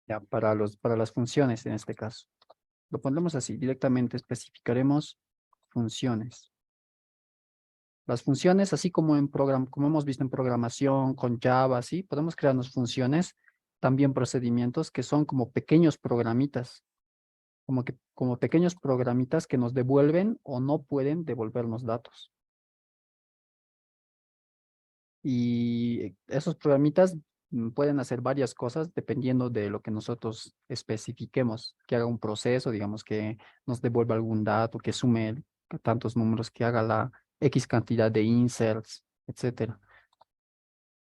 Ya, para las funciones en este caso. Lo pondremos así, directamente especificaremos funciones. Las funciones, así como como hemos visto en programación, con Java, así, podemos crearnos funciones, también procedimientos que son como pequeños programitas, como pequeños programitas que nos devuelven o no pueden devolvernos datos. Y esos programitas pueden hacer varias cosas dependiendo de lo que nosotros especifiquemos, que haga un proceso, digamos, que nos devuelva algún dato, que sume tantos números, que haga la X cantidad de inserts, etcétera.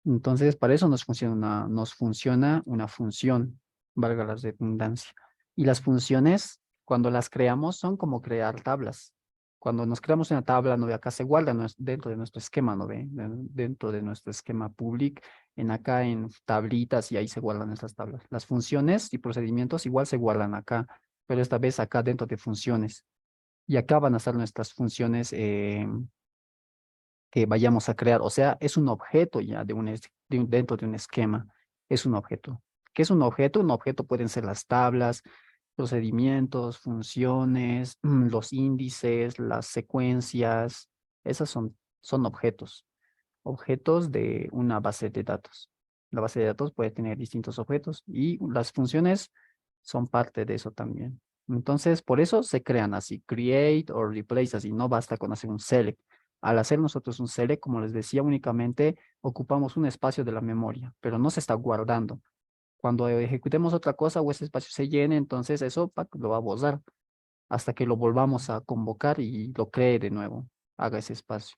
Entonces, para eso nos funciona una función, valga la redundancia. Y las funciones, cuando las creamos, son como crear tablas. Cuando nos creamos una tabla, ¿no ve? Acá se guarda dentro de nuestro esquema, ¿no ve? Dentro de nuestro esquema public, acá en tablitas y ahí se guardan estas tablas. Las funciones y procedimientos igual se guardan acá, pero esta vez acá dentro de funciones. Y acá van a estar nuestras funciones que vayamos a crear. O sea, es un objeto ya dentro de un esquema. Es un objeto. ¿Qué es un objeto? Un objeto pueden ser las tablas, procedimientos, funciones, los índices, las secuencias. Esas son objetos. Objetos de una base de datos. La base de datos puede tener distintos objetos y las funciones son parte de eso también. Entonces, por eso se crean así, create o replace, así, no basta con hacer un select. Al hacer nosotros un select, como les decía, únicamente ocupamos un espacio de la memoria, pero no se está guardando. Cuando ejecutemos otra cosa o ese espacio se llene, entonces eso lo va a borrar hasta que lo volvamos a convocar y lo cree de nuevo, haga ese espacio.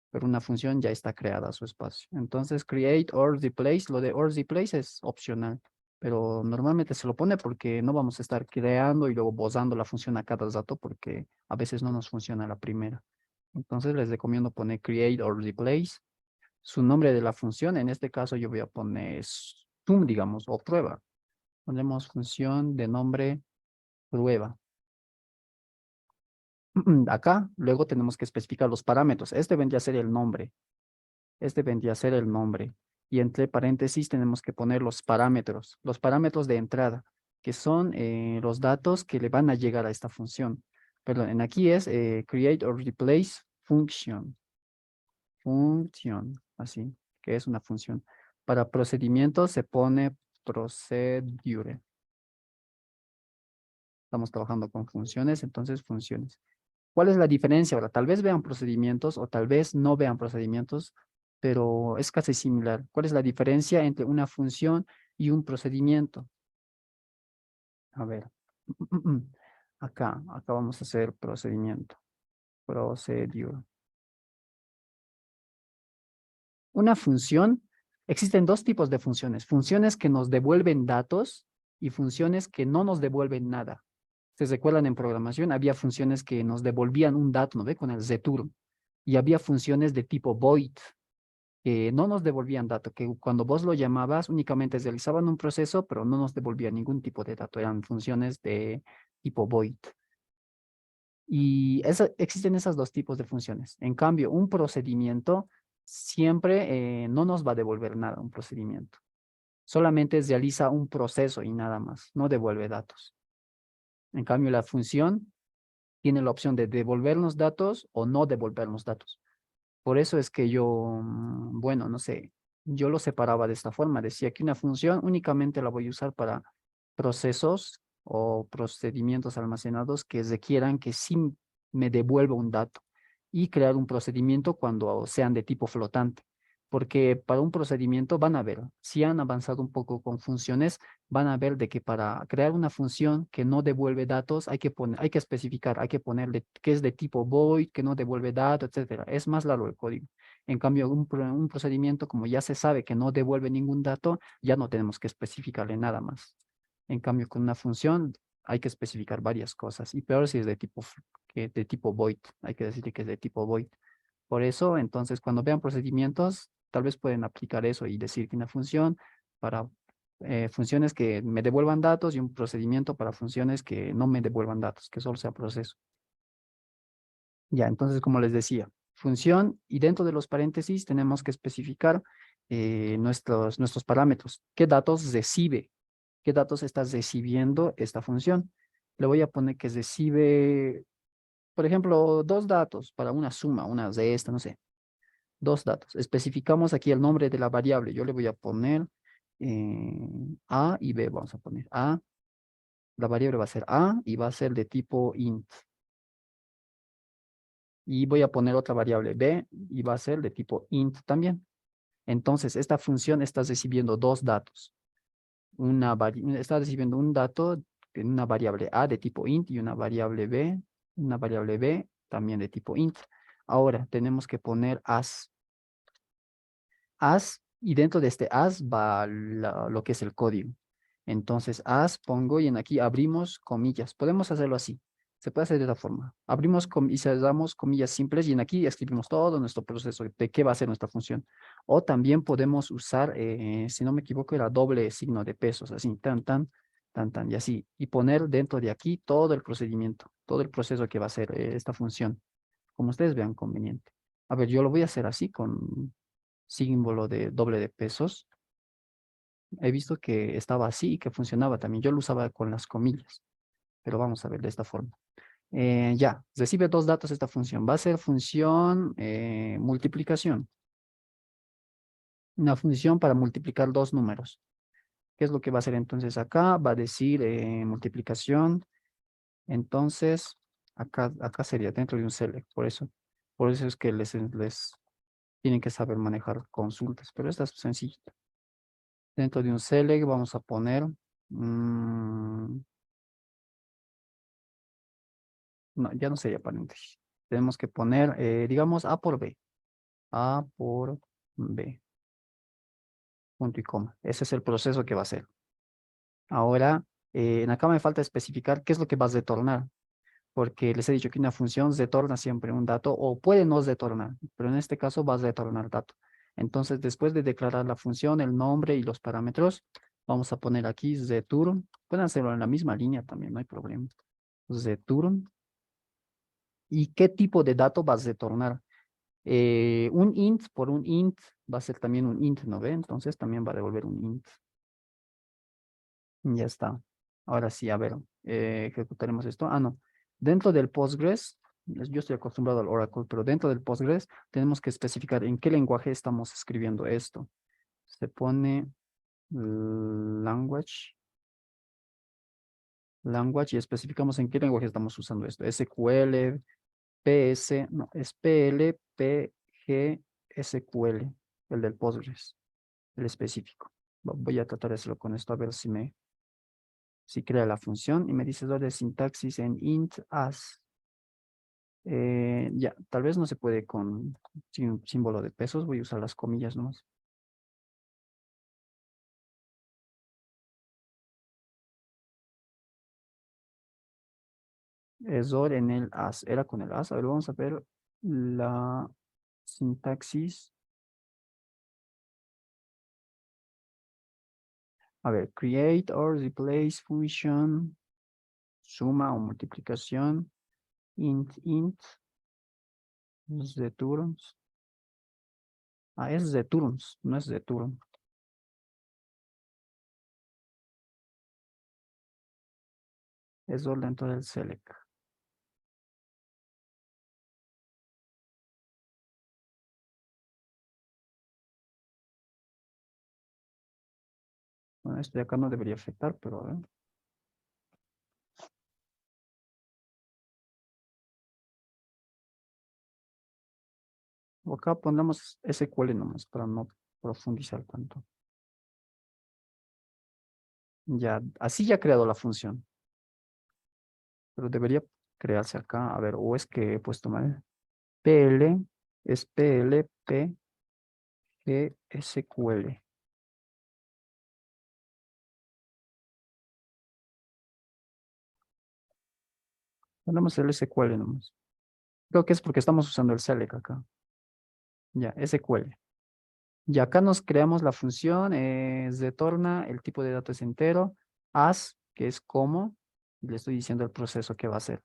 Pero una función ya está creada a su espacio. Entonces, create or replace, lo de or replace es opcional, pero normalmente se lo pone porque no vamos a estar creando y luego bozando la función a cada rato porque a veces no nos funciona la primera. Entonces, les recomiendo poner create or replace. Su nombre de la función, en este caso yo voy a poner sum, digamos, o prueba. Ponemos función de nombre prueba. Acá, luego tenemos que especificar los parámetros. Este vendría a ser el nombre. Este vendría a ser el nombre. Y entre paréntesis tenemos que poner los parámetros de entrada, que son los datos que le van a llegar a esta función. Perdón, en aquí es create or replace function. Función, así, que es una función. Para procedimientos se pone procedure. Estamos trabajando con funciones, entonces funciones. ¿Cuál es la diferencia ahora? Tal vez vean procedimientos o tal vez no vean procedimientos, pero es casi similar. ¿Cuál es la diferencia entre una función y un procedimiento? A ver. Acá vamos a hacer procedimiento. Procedure. Una función, existen dos tipos de funciones. Funciones que nos devuelven datos y funciones que no nos devuelven nada. ¿Se recuerdan en programación? Había funciones que nos devolvían un dato, ¿no ve? Con el return. Y había funciones de tipo void, que no nos devolvían dato, que cuando vos lo llamabas únicamente realizaban un proceso, pero no nos devolvían ningún tipo de dato, eran funciones de tipo void. Y existen esos dos tipos de funciones. En cambio, un procedimiento siempre no nos va a devolver nada, un procedimiento. Solamente realiza un proceso y nada más, no devuelve datos. En cambio, la función tiene la opción de devolvernos datos o no devolvernos datos. Por eso es que yo, bueno, no sé, yo lo separaba de esta forma. Decía que una función únicamente la voy a usar para procesos o procedimientos almacenados que requieran que sí me devuelva un dato y crear un procedimiento cuando sean de tipo flotante. Porque para un procedimiento van a ver, si han avanzado un poco con funciones, van a ver de que para crear una función que no devuelve datos hay que especificar, hay que ponerle que es de tipo void, que no devuelve datos, etcétera. Es más largo el código. En cambio, un procedimiento, como ya se sabe que no devuelve ningún dato, ya no tenemos que especificarle nada más. En cambio, con una función hay que especificar varias cosas. Y peor si es de tipo void. Hay que decirle que es de tipo void. Por eso, entonces, cuando vean procedimientos, tal vez pueden aplicar eso y decir que una función para funciones que me devuelvan datos y un procedimiento para funciones que no me devuelvan datos, que solo sea proceso. Ya, entonces, como les decía, función y dentro de los paréntesis tenemos que especificar nuestros parámetros. ¿Qué datos recibe? qué datos está recibiendo esta función. Le voy a poner que recibe, por ejemplo, dos datos para una suma, una de esta, no sé, dos datos. Especificamos aquí el nombre de la variable. Yo le voy a poner A y B, vamos a poner A. La variable va a ser A y va a ser de tipo int. Y voy a poner otra variable B y va a ser de tipo int también. Entonces, esta función está recibiendo dos datos. Está recibiendo un dato en una variable A de tipo int y una variable B también de tipo int. Ahora tenemos que poner as, y dentro de este as va lo que es el código. Entonces, as pongo y en aquí abrimos comillas. Podemos hacerlo así. Se puede hacer de esta forma. Abrimos y cerramos comillas simples y en aquí escribimos todo nuestro proceso de qué va a ser nuestra función. O también podemos usar, si no me equivoco, era doble signo de pesos, así, tan, tan, tan, tan, y así. Y poner dentro de aquí todo el procedimiento, todo el proceso que va a ser esta función, como ustedes vean conveniente. A ver, yo lo voy a hacer así con símbolo de doble de pesos. He visto que estaba así y que funcionaba también. Yo lo usaba con las comillas, pero vamos a ver de esta forma. Ya, recibe dos datos esta función. Va a ser función multiplicación. Una función para multiplicar dos números. ¿Qué es lo que va a hacer entonces acá? Va a decir multiplicación. Entonces, acá sería dentro de un select. Por eso es que les tienen que saber manejar consultas, pero esta es sencilla. Dentro de un select vamos a poner, no, ya no sería paréntesis. Tenemos que poner, digamos, A por B. A por B. Punto y coma. Ese es el proceso que va a hacer. Ahora, en acá me falta especificar qué es lo que vas a retornar. Porque les he dicho que una función retorna siempre un dato o puede no retornar, pero en este caso vas a retornar dato. Entonces, después de declarar la función, el nombre y los parámetros, vamos a poner aquí return. Pueden hacerlo en la misma línea también, no hay problema. Return. ¿Y qué tipo de dato vas a retornar? Un int por un int va a ser también un int, ¿no ve? Entonces también va a devolver un int. Ya está. Ahora sí, a ver, ejecutaremos esto. Ah, no. Dentro del Postgres, yo estoy acostumbrado al Oracle, pero dentro del Postgres tenemos que especificar en qué lenguaje estamos escribiendo esto. Se pone language, language y especificamos en qué lenguaje estamos usando esto. SQL, PS, no, es PL, PG, SQL, el del Postgres, el específico. Voy a tratar de hacerlo con esto a ver si crea la función y me dice lo de sintaxis en int as. Ya, tal vez no se puede sin símbolo de pesos, voy a usar las comillas nomás. Error en el as, era con el as. A ver, vamos a ver la sintaxis. A ver, create or replace function, suma o multiplicación, int, returns. Ah, es returns, no es return. Es dentro del select. Bueno, esto de acá no debería afectar, pero a ver. O acá pondremos SQL nomás para no profundizar tanto. Ya, así ya he creado la función. Pero debería crearse acá. A ver, o es que he puesto mal. PL es PLP GSQL. Ponemos el SQL nomás. Creo que es porque estamos usando el select acá. Ya, SQL. Y acá nos creamos la función, retorna, el tipo de datos es entero, as, que es como, y le estoy diciendo el proceso que va a hacer.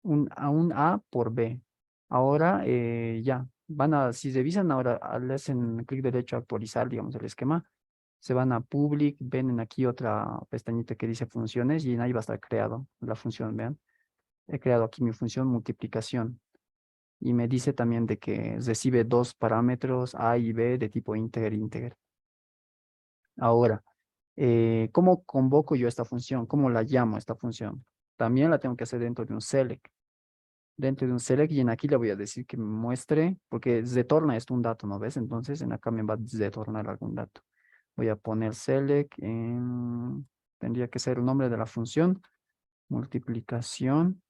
Un A por B. Ahora, ya, si revisan ahora, le hacen clic derecho a actualizar, digamos, el esquema, Se van a public, ven aquí otra pestañita que dice funciones y ahí va a estar creado la función, vean. He creado aquí mi función multiplicación y me dice también de que recibe dos parámetros A y B de tipo integer. Ahora, ¿cómo convoco yo esta función? ¿Cómo la llamo esta función? También la tengo que hacer dentro de un select. Dentro de un select y en aquí le voy a decir que me muestre, porque retorna esto un dato, ¿no ves? Entonces en acá me va a retornar algún dato. Voy a poner select, tendría que ser el nombre de la función, multiplicación,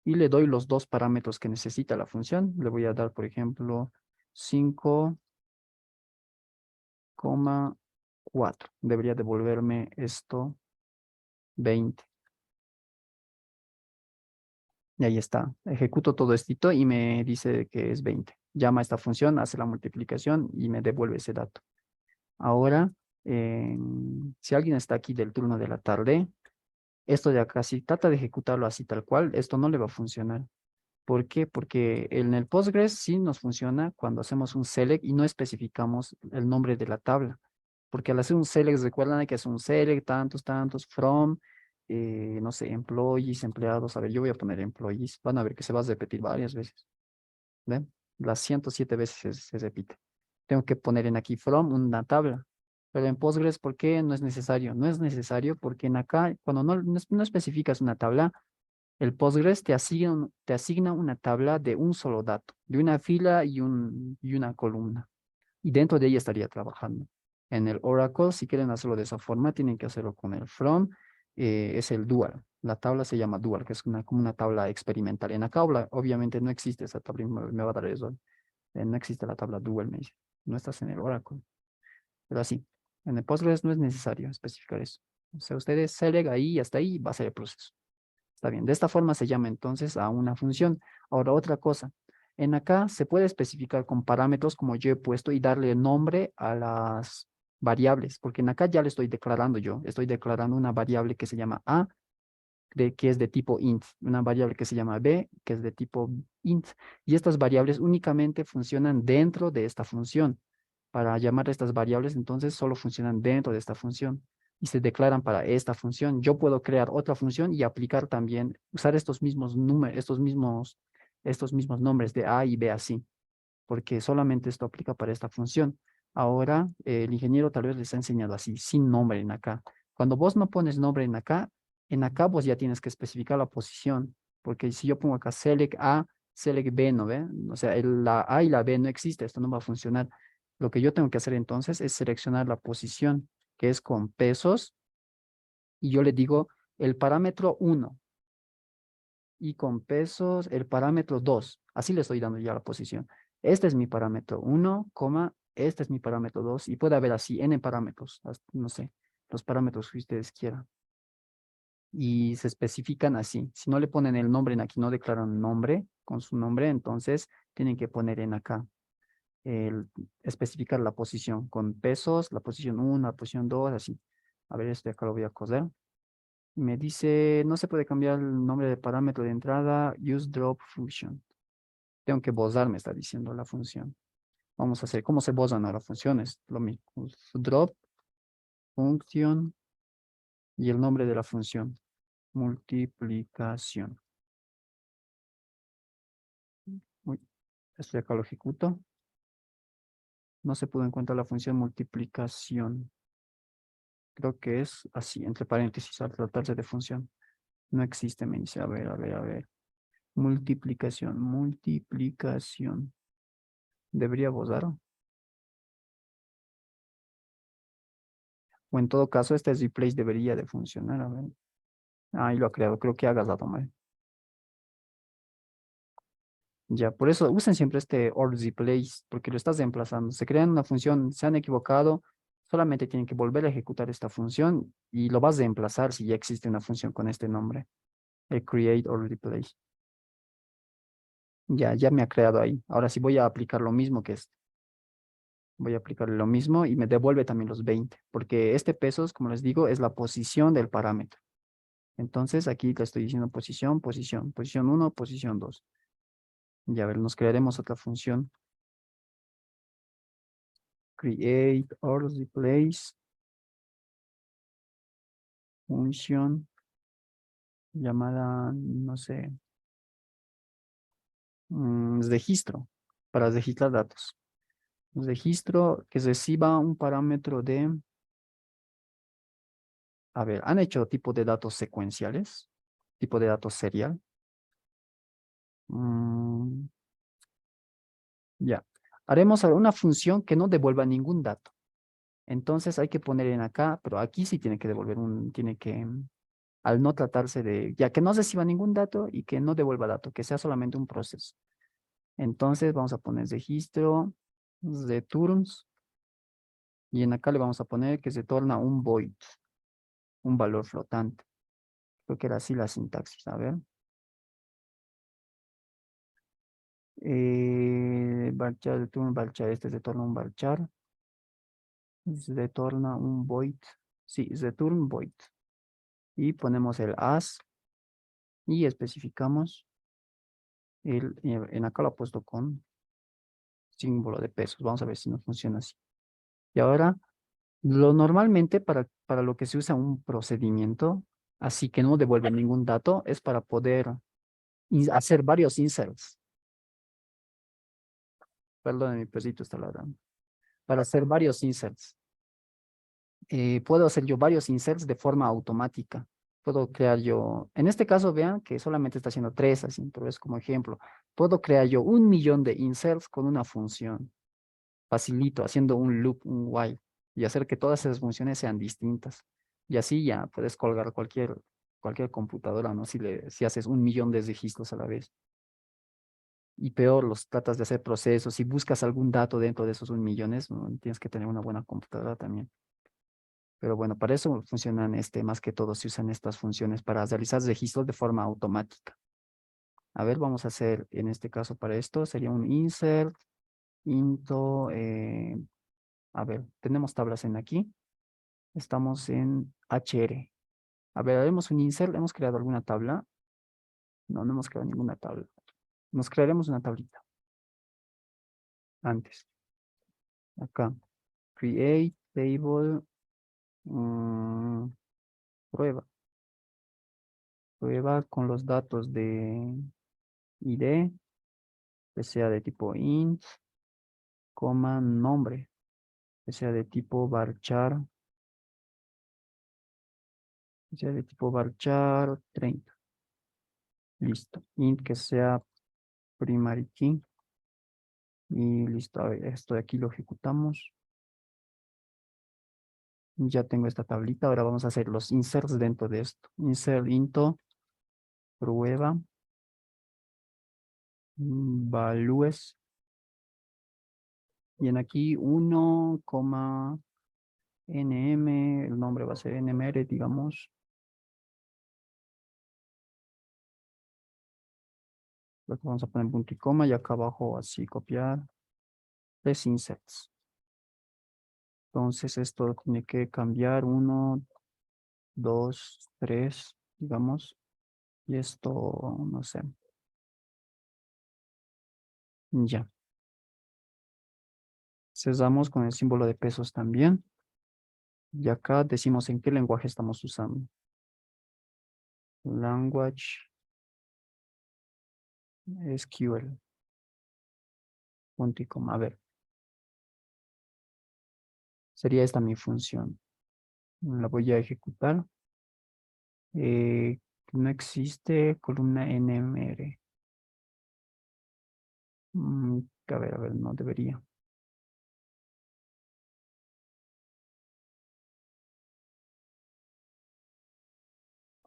y le doy los dos parámetros que necesita la función. Le voy a dar, por ejemplo, 5,4. Debería devolverme esto 20. Y ahí está. Ejecuto todo esto y me dice que es 20. Llama a esta función, hace la multiplicación y me devuelve ese dato. Ahora, si alguien está aquí del turno de la tarde, esto de acá, si trata de ejecutarlo así tal cual, esto no le va a funcionar. ¿Por qué? Porque en el Postgres sí nos funciona cuando hacemos un select y no especificamos el nombre de la tabla. Porque al hacer un select, recuerdan que es un select, tantos, from, no sé, employees, empleados. A ver, yo voy a poner employees. Van a ver que se va a repetir varias veces. ¿Ven? Las 107 veces se repite. Tengo que poner en aquí from una tabla. Pero en Postgres, ¿por qué no es necesario? No es necesario porque en acá, cuando no especificas una tabla, el Postgres te asigna una tabla de un solo dato, de una fila y una columna. Y dentro de ella estaría trabajando. En el Oracle, si quieren hacerlo de esa forma, tienen que hacerlo con el from, es el dual. La tabla se llama dual, que es como una tabla experimental. En acá, obviamente, no existe esa tabla, y me va a dar eso. No existe la tabla dual, me dice. No estás en el Oracle. Pero así, en el Postgres no es necesario especificar eso. O sea, ustedes select ahí y hasta ahí va a ser el proceso. Está bien, de esta forma se llama entonces a una función. Ahora, otra cosa. En acá se puede especificar con parámetros como yo he puesto y darle nombre a las variables, porque en acá ya le estoy declarando yo. Estoy declarando una variable que se llama A, que es de tipo int, una variable que se llama B, que es de tipo int. Y estas variables únicamente funcionan dentro de esta función. Para llamar a estas variables, entonces solo funcionan dentro de esta función y se declaran para esta función. Yo puedo crear otra función y aplicar también, usar estos mismos números, estos mismos nombres de A y B así, porque solamente esto aplica para esta función. Ahora, el ingeniero tal vez les ha enseñado así, sin nombre en acá. Cuando vos no pones nombre en acá vos ya tienes que especificar la posición, porque si yo pongo acá select A, select B, ¿no ve? O sea, la A y la B no existe, esto no va a funcionar. Lo que yo tengo que hacer entonces es seleccionar la posición, que es con pesos, y yo le digo el parámetro 1, y con pesos el parámetro 2. Así le estoy dando ya la posición. Este es mi parámetro 1, este es mi parámetro 2, y puede haber así n parámetros, no sé, los parámetros que ustedes quieran. Y se especifican así. Si no le ponen el nombre en aquí, no declaran nombre con su nombre, entonces tienen que poner en acá, especificar la posición con pesos, la posición 1, la posición 2, así. A ver, esto de acá lo voy a coser. Me dice, no se puede cambiar el nombre de parámetro de entrada, use drop function. Tengo que bozar, me está diciendo la función. Vamos a hacer, ¿cómo se bozan ahora funciones? Lo mismo, drop function y el nombre de la función, multiplicación. Uy, esto de acá lo ejecuto. No se pudo encontrar la función multiplicación. Creo que es así, entre paréntesis, al tratarse de función. No existe, me dice, a ver. Multiplicación. Debería bozar. O en todo caso, este replace debería de funcionar. A ver. Ahí lo ha creado. Creo que hagas dado mal. Ya, por eso usen siempre este or replace, porque lo estás reemplazando. Se crean una función, se han equivocado, solamente tienen que volver a ejecutar esta función y lo vas a reemplazar si ya existe una función con este nombre. El create or replace. Ya me ha creado ahí. Ahora sí voy a aplicar lo mismo que este. Voy a aplicarle lo mismo y me devuelve también los 20, porque este pesos, como les digo, es la posición del parámetro. Entonces aquí le estoy diciendo posición 1, posición 2. Y a ver, nos crearemos otra función. Create or replace. función llamada, no sé, registro, para registrar datos. Registro que reciba un parámetro de, a ver, ¿han hecho tipo de datos secuenciales? Tipo de datos serial. Mm, ya. Haremos ahora una función que no devuelva ningún dato. Entonces hay que poner en acá, pero aquí sí tiene que devolver tiene que, al no tratarse de, ya que no reciba ningún dato y que no devuelva dato, que sea solamente un proceso. Entonces vamos a poner registro, returns, y en acá le vamos a poner que se torna un void, un valor flotante. Creo que era así la sintaxis, a ver. Varchar, return, varchar, este se torna un varchar, se torna un void, sí, return void. Y ponemos el as y especificamos en acá lo he puesto con símbolo de pesos. Vamos a ver si no funciona así. Y ahora, lo normalmente para lo que se usa un procedimiento, así que no devuelve ningún dato, es para poder hacer varios inserts. Perdón, mi perrito está ladrando. Para hacer varios inserts. Puedo hacer yo varios inserts de forma automática. Puedo crear yo, en este caso vean que solamente está haciendo 3, así, pero es como ejemplo. Puedo crear yo 1.000.000 de inserts con una función. Facilito, haciendo un loop, un while, y hacer que todas esas funciones sean distintas. Y así ya puedes colgar cualquier computadora, ¿no? Si haces 1.000.000 de registros a la vez. Y peor, los tratas de hacer procesos. Si buscas algún dato dentro de esos 1.000.000, ¿no? Tienes que tener una buena computadora también. Pero bueno, para eso funcionan más que todo, se usan estas funciones para realizar registros de forma automática. A ver, vamos a hacer, en este caso para esto, sería un insert, into, a ver, tenemos tablas en aquí. Estamos en HR. A ver, haremos un insert. ¿Hemos creado alguna tabla? No, no hemos creado ninguna tabla. Nos crearemos una tablita antes. Acá. Create table. Prueba. Prueba con los datos de ID, que sea de tipo int, coma, nombre, que sea de tipo varchar, que sea de tipo varchar 30. Listo. Int que sea primary key. Y listo. A ver, esto de aquí lo ejecutamos. Ya tengo esta tablita. Ahora vamos a hacer los inserts dentro de esto. Insert into prueba values. Y en aquí 1, nm. El nombre va a ser nmr, digamos. Luego vamos a poner punto y coma. Y acá abajo así copiar. 3 inserts. Entonces esto tiene que cambiar 1, 2, 3, digamos. Y esto, no sé. Ya. Cesamos con el símbolo de pesos también. Y acá decimos en qué lenguaje estamos usando. Language SQL. Punto y coma. A ver. Sería esta mi función. La voy a ejecutar. Eh, no existe columna NMR. A ver, no debería.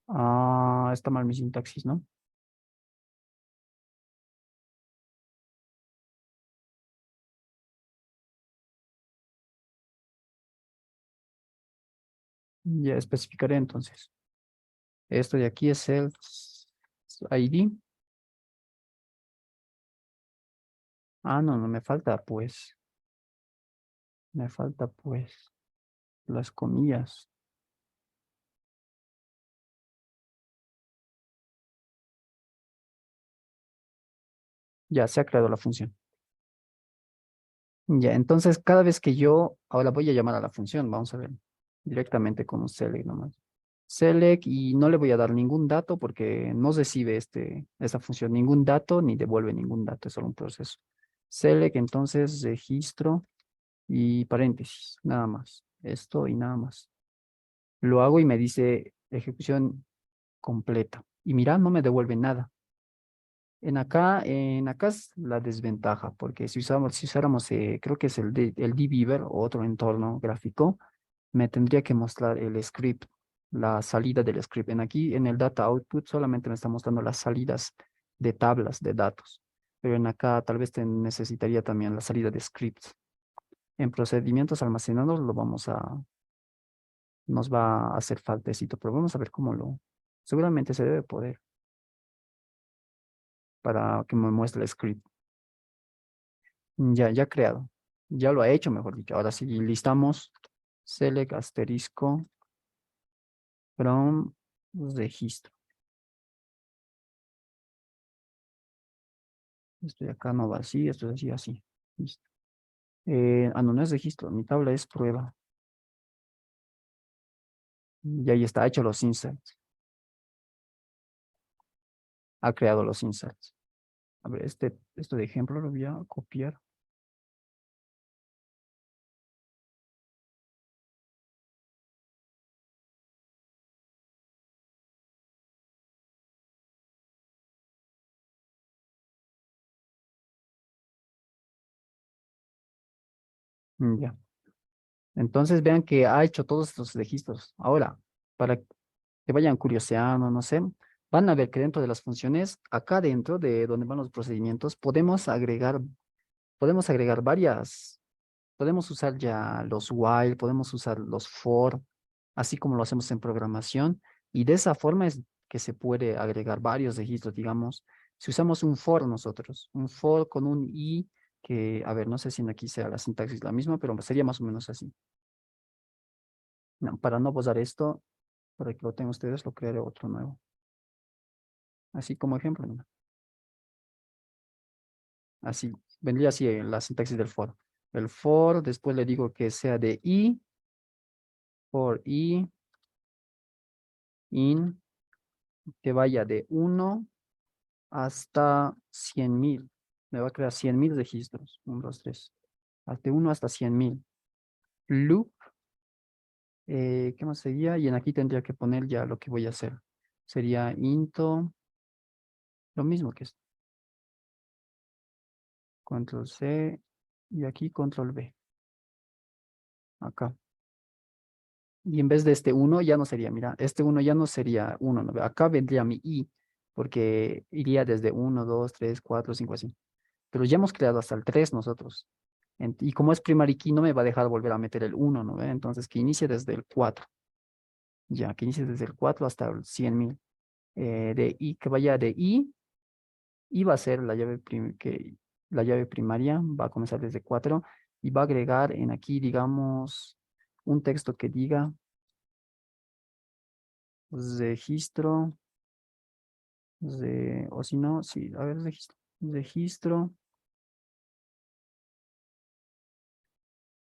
Ah, está mal mi sintaxis, ¿no? Ya especificaré entonces. Esto de aquí es el ID. Ah, no, no me falta pues. Me falta pues las comillas. Ya se ha creado la función. Ya, entonces cada vez que yo, ahora voy a llamar a la función, vamos a ver, directamente con un select nomás. select y no le voy a dar ningún dato porque no recibe esta función ningún dato ni devuelve ningún dato, es solo un proceso. Select, entonces registro y paréntesis, nada más. Esto y nada más. Lo hago y me dice ejecución completa. Y mira, no me devuelve nada. En acá es la desventaja, porque si usáramos, creo que es el dbeaver o otro entorno gráfico, me tendría que mostrar el script, la salida del script. En el data output solamente me está mostrando las salidas de tablas de datos, pero en acá tal vez te necesitaría también la salida de scripts. En procedimientos almacenados nos va a hacer faltecito, pero vamos a ver seguramente se debe poder para que me muestre el script. Ya creado. Ya lo ha hecho, mejor dicho. Ahora sí, listamos select asterisco from registro. Esto de acá no va así, esto es así, así. Listo. No es registro, mi tabla es prueba. Y ahí está, ha hecho los inserts. Ha creado los inserts. A ver, esto de ejemplo lo voy a copiar. Ya. Entonces vean que ha hecho todos estos registros. Ahora, para que vayan curioseando, no sé, van a ver que dentro de las funciones, acá dentro de donde van los procedimientos, podemos agregar podemos usar ya los while, podemos usar los for, así como lo hacemos en programación, y de esa forma es que se puede agregar varios registros, digamos, si usamos un for con un i, que, a ver, no sé si en aquí sea la sintaxis la misma, pero sería más o menos así. No, para no posar esto, para que lo tengan ustedes, lo crearé otro nuevo. Así como ejemplo, ¿no? Así, vendría así la sintaxis del for. El for, después le digo que sea de i, for i, in, que vaya de 1 hasta 100.000. Me va a crear 100.000 registros. 1, 2, 3. De 1 hasta 100.000. Loop, ¿qué más sería? Y en aquí tendría que poner ya lo que voy a hacer. Sería into, lo mismo que esto. Control C y aquí control V. Acá. Y en vez de este 1 ya no sería, mira, este 1 ya no sería 1, ¿no? Acá vendría mi i, porque iría desde 1, 2, 3, 4, 5, así. Pero ya hemos creado hasta el 3 nosotros. Y como es primary key, no me va a dejar volver a meter el 1, ¿no ve? Entonces, que inicie desde el 4. Ya, que inicie desde el 4 hasta el 100.000. Que vaya de i va a ser la llave primaria, va a comenzar desde 4 y va a agregar en aquí, digamos, un texto que diga registro, o si no, sí, a ver, registro,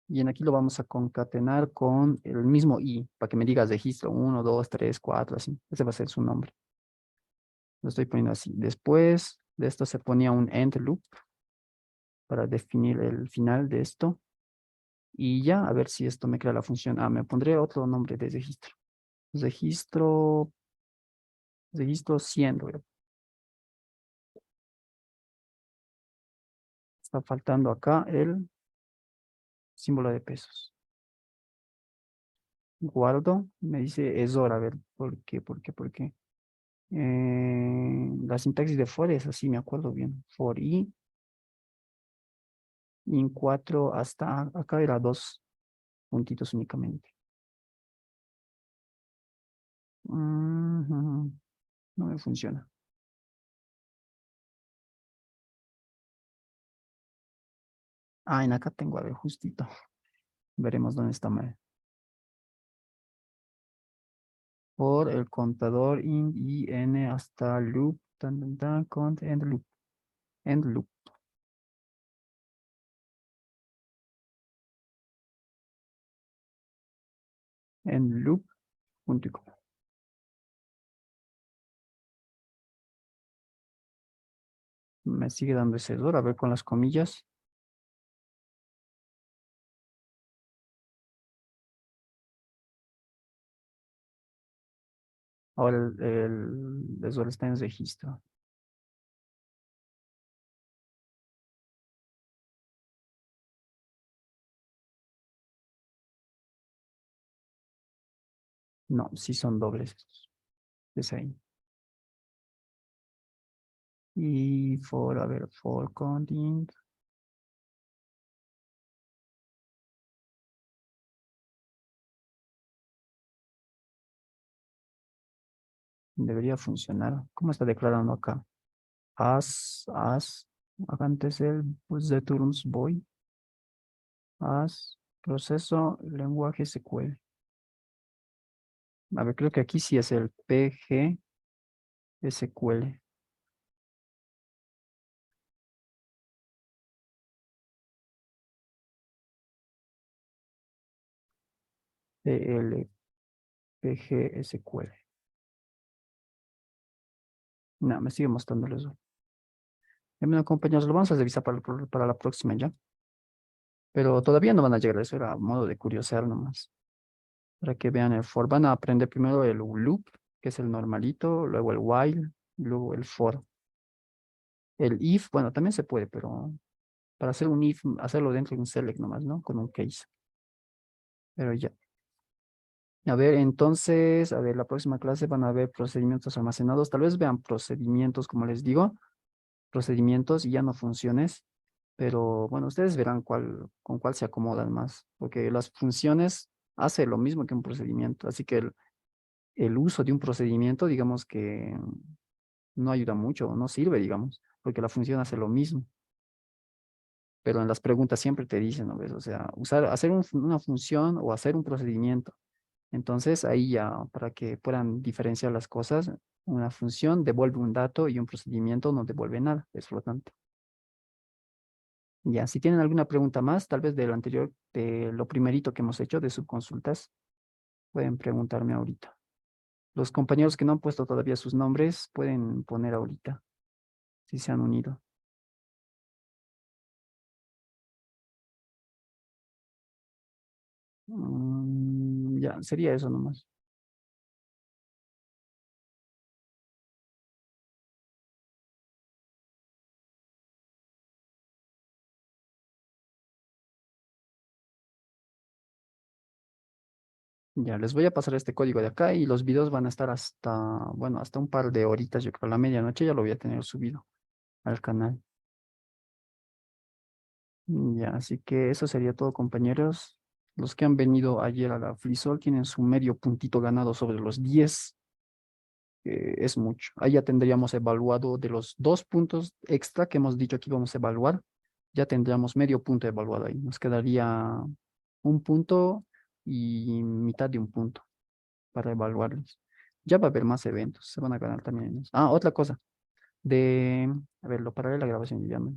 y en aquí lo vamos a concatenar con el mismo i, para que me digas registro 1, 2, 3, 4, así. Ese va a ser su nombre. Lo estoy poniendo así. Después de esto se ponía un end loop para definir el final de esto. Y ya, a ver si esto me crea la función. Me pondré otro nombre de registro. Registro, registro 100. Está faltando acá el símbolo de pesos. Guardo, me dice error, a ver, ¿por qué? ¿Por qué? ¿Por qué? La sintaxis de for es así, me acuerdo bien. For i, in 4 hasta acá era 2 puntitos únicamente. No me funciona. En acá tengo, a ver, justito. Veremos dónde está mal. Por el contador int y n hasta loop, con end loop, end loop, end loop, punto y coma. Me sigue dando ese error. A ver con las comillas. Ahora el error está en registro. No, sí son dobles estos. Es ahí. Y for, a ver, for content. Debería funcionar. ¿Cómo está declarando acá? As, acá antes el pues, de turns voy. As, proceso, lenguaje SQL. A ver, creo que aquí sí es el PG SQL. PL, PG SQL. No, me sigue mostrando eso. Bueno, compañeros, lo vamos a revisar para la próxima ya. Pero todavía no van a llegar, eso era a modo de curiosear nomás. Para que vean el for. Van a aprender primero el loop, que es el normalito, luego el while, luego el for. El if, bueno, también se puede, pero para hacer un if, hacerlo dentro de un select nomás, ¿no? Con un case. Pero ya. A ver, entonces, a ver, la próxima clase van a ver procedimientos almacenados. Tal vez vean procedimientos, como les digo, procedimientos y ya no funciones. Pero bueno, ustedes verán con cuál se acomodan más, porque las funciones hace lo mismo que un procedimiento. Así que el uso de un procedimiento, digamos que no ayuda mucho, no sirve, digamos, porque la función hace lo mismo. Pero en las preguntas siempre te dicen, ¿no ves? O sea, hacer una función o hacer un procedimiento. Entonces, ahí ya, para que puedan diferenciar las cosas, una función devuelve un dato y un procedimiento no devuelve nada, es flotante. Ya, si tienen alguna pregunta más, tal vez de lo anterior, de lo primerito que hemos hecho, de subconsultas, pueden preguntarme ahorita. Los compañeros que no han puesto todavía sus nombres, pueden poner ahorita, si se han unido. Ya, sería eso nomás. Ya, les voy a pasar este código de acá y los videos van a estar hasta, bueno, hasta un par de horitas, yo creo, a la medianoche ya lo voy a tener subido al canal. Ya, así que eso sería todo, compañeros. Los que han venido ayer a la Flisol tienen su medio puntito ganado sobre los 10, es mucho. Ahí ya tendríamos evaluado de los 2 puntos extra que hemos dicho que íbamos a evaluar, ya tendríamos medio punto evaluado ahí. Nos quedaría un punto y mitad de un punto para evaluarlos. Ya va a haber más eventos, se van a ganar también. Ah, otra cosa, a ver, lo pararé la grabación y ya me